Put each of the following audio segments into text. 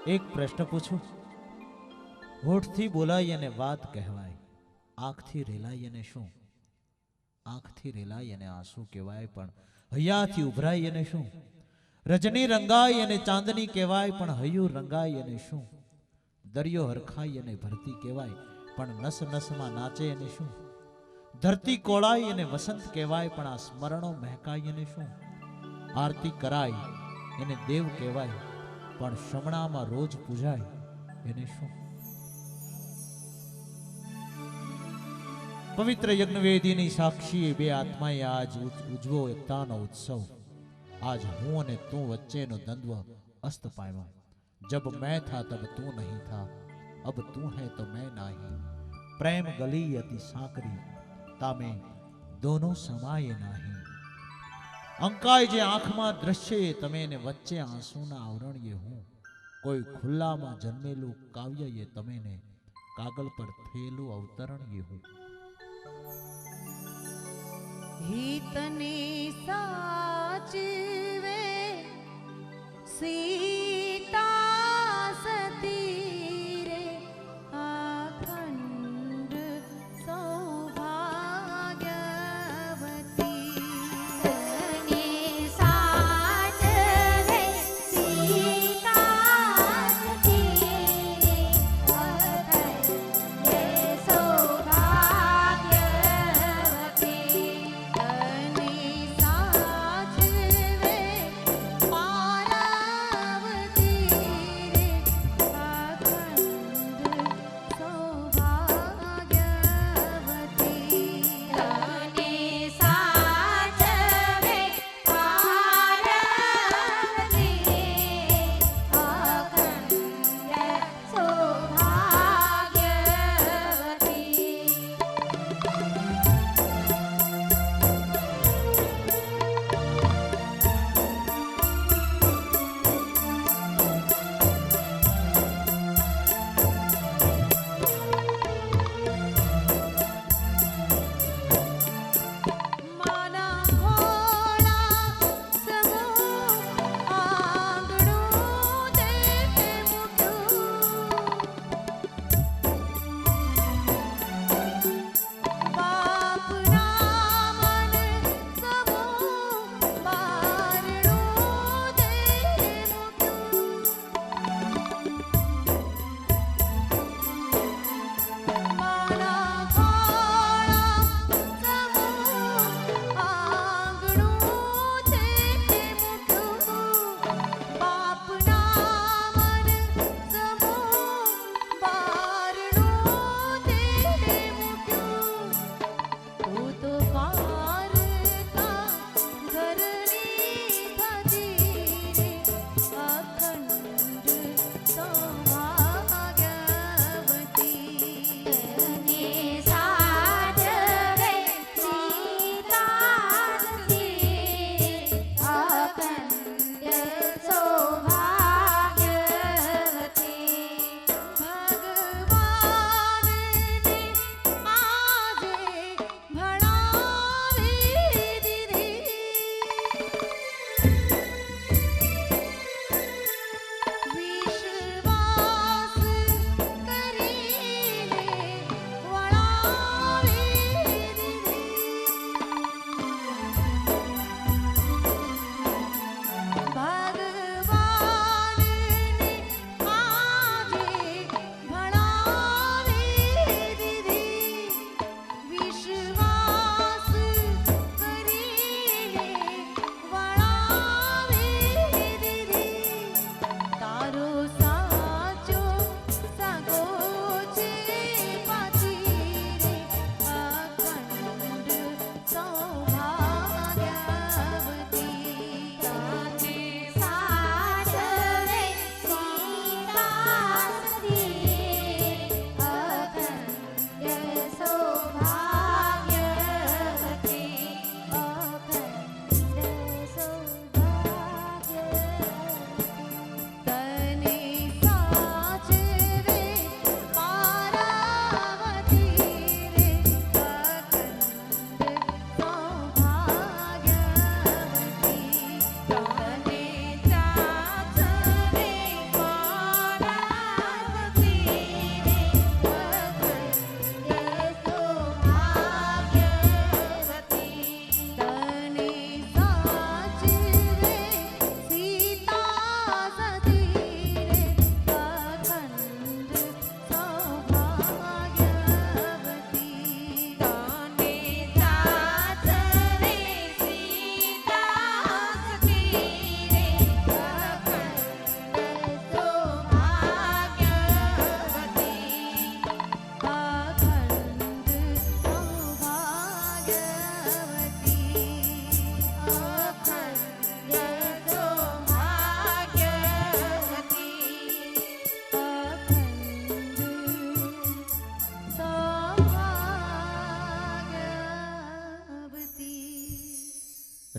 એક પ્રશ્ન પૂછું? હોઠથી બોલાય અને વાત કહેવાય, આંખથી રેલાય અને શું? આંખથી રેલાય અને આંસુ કહેવાય, પણ હૈયાથી ઉભરાય અને શું? રજની રંગાય અને ચાંદની કહેવાય, પણ હૈયું રંગાય અને શું? દરિયો હરખાય અને ભરતી કહેવાય, પણ નસ નસમાં નાચે અને શું? ધરતી કોળાય અને વસંત કહેવાય, પણ આ સ્મરણો મહેકાય અને શું? આરતી કરાય એને દેવ કહેવાય, પણ શમણામાં રોજ પૂજાય એને શું? પવિત્ર યજ્ઞવેદીની સાક્ષી બે આત્માએ આજ ઉજવો એકતાનો ઉત્સવ. આજ હું અને તું વચ્ચેનો દ્વંદ્વ અસ્ત પામ્યો. जब मैं था तब तू नहीं था, अब तू है तो मैं नहीं. प्रेम गली अति सांकरी, तामे दोनों समाये नहीं. અંકાય જે આંખમાં દ્રશ્ય તમે ને વચ્ચે આંસુના આવરણીએ હું. કોઈ ખુલ્લામાં જન્મેલું કાવ્ય એ તમે ને કાગળ પર થયેલું અવતરણીએ હું. હિતને સાચવે સીતા સતી રે અખંડ સૌભાગ્યવતી. તને સાચવે સીતા સતી અખંડ સૌભાગ્યવતી. તને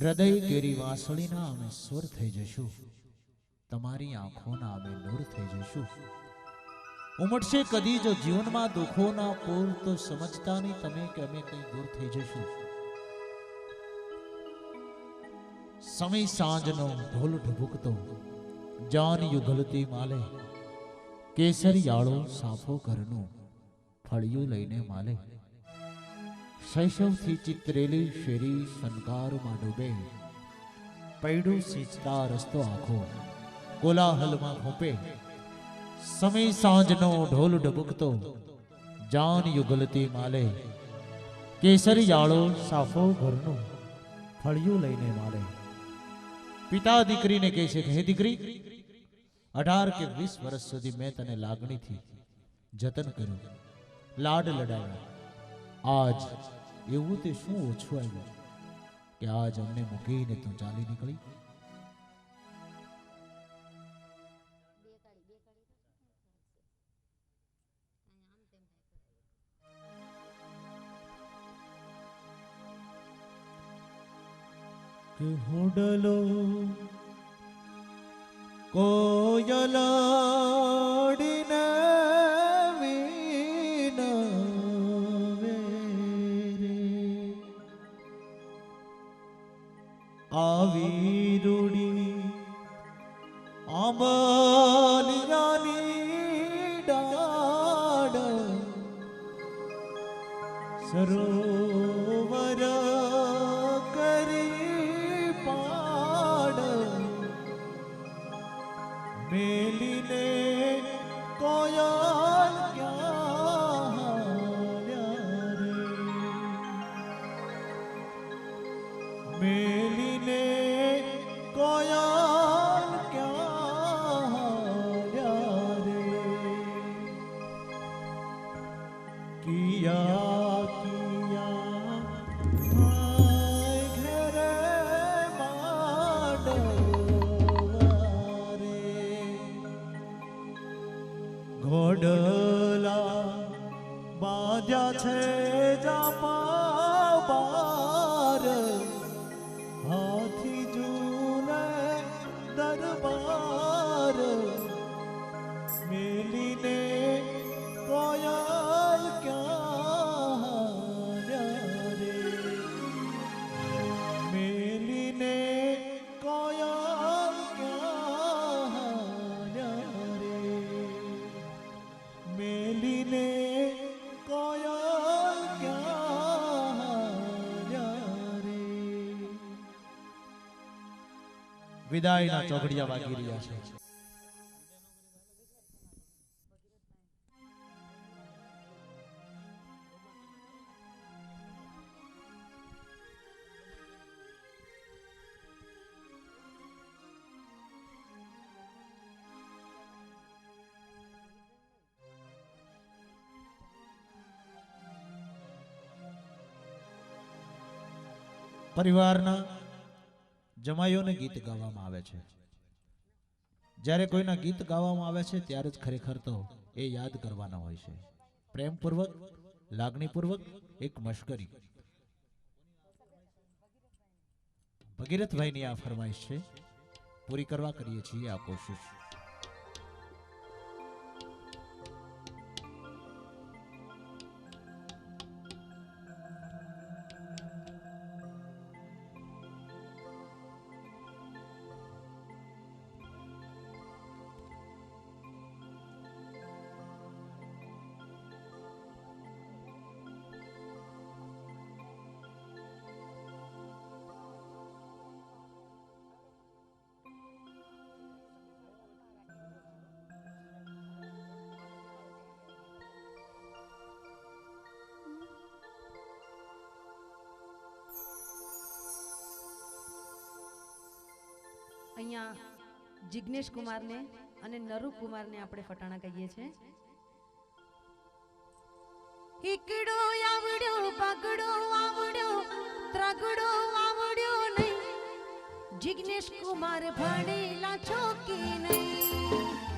હૃદય કેરી વાંસળીના અમે સ્વર થઈ જશું, તમારી આંખોના અમે નૂર થઈ જશું. ઉમટશે કદી જો જીવનમાં દુઃખોના પૂર, તો સમજતા નહીં તમે કે અમે કઈ દૂર થઈ જશું. સમય સાંજનો ઢોલ ઢબુકતો, જાન યુગલતી માલે, કેસરિયાળો સાફો ઘરનું ફળિયું લઈને માલે. શૈશવથી ચિત્રેલી શેરી શનકારમાં ડૂબે, પૈડું સિંચતા રસ્તો આખો કોલાહલમાં ઘૂંપે. સમય સાંજનો ઢોલ ડબુકતો, જાન યુગલતી માલે, કેસરિયાળો સાફો ઘરનું ફળિયું લઈને માલે. પિતા દીકરીને કહે છે કે હે દીકરી, 18 કે 20 વર્ષ સુધી મેં તને લાગણીથી જતન કર્યું, લાડ લડાવ્યા. આજ એવું તે શું ઓછું આવ્યું કે આજ અમને મૂકીને તું ચાલી નીકળી? કે હોડલો કોયલાડીને વિનવે રે, આવી રૂડી આંબલિયાની ડાળ, સરોવર કરી પાડ, મેલીને કોયલ ક્યાં હાલ્યા રે, મેલીને કોયલ ક્યાં હાલ્યા રે. કિયા કિયા આય ઘરે માંડવા રે, ઘોડલા બાંધ્યા છે જાપા બાર, હાથી જૂને દરબાર, મેલીને કોયલ ક્યાં હાલ્યા રે, મેલીને કોયલ ક્યાં હાલ્યા રે, મેલીને કોયલ ક્યાં હાલ્યા રે. વિદાયના ચોઘડિયા વાગી રહ્યા છે. પરિવારના જમાઈઓને ગીત ગાવામાં આવે છે. જ્યારે કોઈના ગીત ગાવામાં આવે છે ત્યારે જ ખરેખર તો એ યાદ કરવાના હોય છે. પ્રેમપૂર્વક, લાગણીપૂર્વક, એક મશ્કરી. ભગીરથભાઈની આ ફરમાઈશ છે, પૂરી કરવા કરીએ છીએ આ કોશિશ. અહીંયા જિગ્નેશ કુમારને અને નરુ કુમારને આપણે ફટાણા કહીએ છીએ. ઈકડો આવડ્યો, પગડો આવડ્યો, ત્રગડો આવડ્યો નહીં, જિગ્નેશ કુમાર ભણેલા ચોકી નહીં.